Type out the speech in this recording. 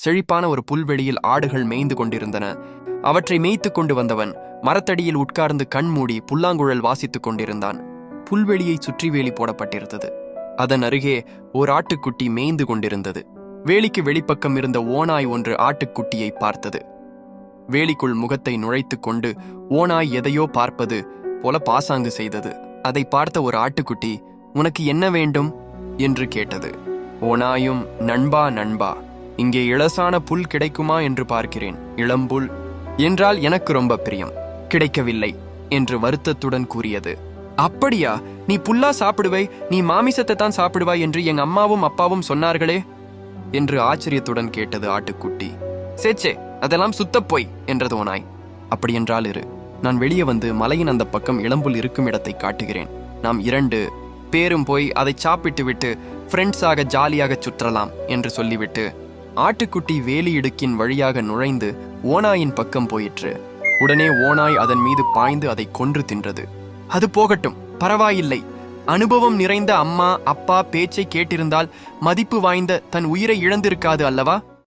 செழிப்பான ஒரு புல்வெளியில் ஆடுகள் மேய்ந்து கொண்டிருந்தன. அவற்றை மேய்த்து கொண்டு வந்தவன் மரத்தடியில் உட்கார்ந்து கண்மூடி புல்லாங்குழல் வாசித்துக் கொண்டிருந்தான். புல்வெளியை சுற்றி வேலி போடப்பட்டிருந்தது. அதன் அருகே ஓர் ஆட்டுக்குட்டி மேய்ந்து கொண்டிருந்தது. வேலிக்கு வெளிப்பக்கம் இருந்த ஓநாய் ஒன்று ஆட்டுக்குட்டியை பார்த்தது. வேலிக்குள் முகத்தை நுழைத்துக் கொண்டு ஓநாய் எதையோ பார்ப்பது போல பாசாங்கு செய்தது. அதை பார்த்த ஒரு ஆட்டுக்குட்டி, "உனக்கு என்ன வேண்டும்?" என்று கேட்டது. ஓநாயும், "நண்பா நண்பா, இங்கே இளசான புல் கிடைக்குமா என்று பார்க்கிறேன். இளம்புல் என்றால் எனக்கு ரொம்ப பிரியம். கிடைக்கவில்லை என்று வருத்தத்துடன் கூறியது. "அப்படியா? நீ புல்லா சாப்பிடுவாய்? நீ மாமிசத்தை தான் சாப்பிடுவாய் என்று எங்க அம்மாவும் அப்பாவும் சொன்னார்களே" என்று ஆச்சரியத்துடன் கேட்டது ஆட்டுக்குட்டி. "சேச்சே, அதெல்லாம் சுத்தப்போய்" என்றது ஓநாய். "அப்படியென்றால் இரு, நான் வெளியே வந்து மலையின் அந்த பக்கம் இளம்புல் இருக்கும் இடத்தை காட்டுகிறேன். நாம் 2 பேரும் போய் அதை சாப்பிட்டு விட்டு ஃப்ரெண்ட்ஸாக ஜாலியாக சுற்றலாம்" என்று சொல்லிவிட்டு ஆட்டுக்குட்டி வேலி இடுக்கின் வழியாக நுழைந்து ஓநாயின் பக்கம் போயிற்று. உடனே ஓநாய் அதன் மீது பாய்ந்து அதை கொன்று தின்றது. "அது போகட்டும், பரவாயில்லை. அனுபவம் நிறைந்த அம்மா அப்பா பேச்சை கேட்டிருந்தால் மதிப்பு வாய்ந்த தன் உயிரை இழந்திருக்காது அல்லவா?"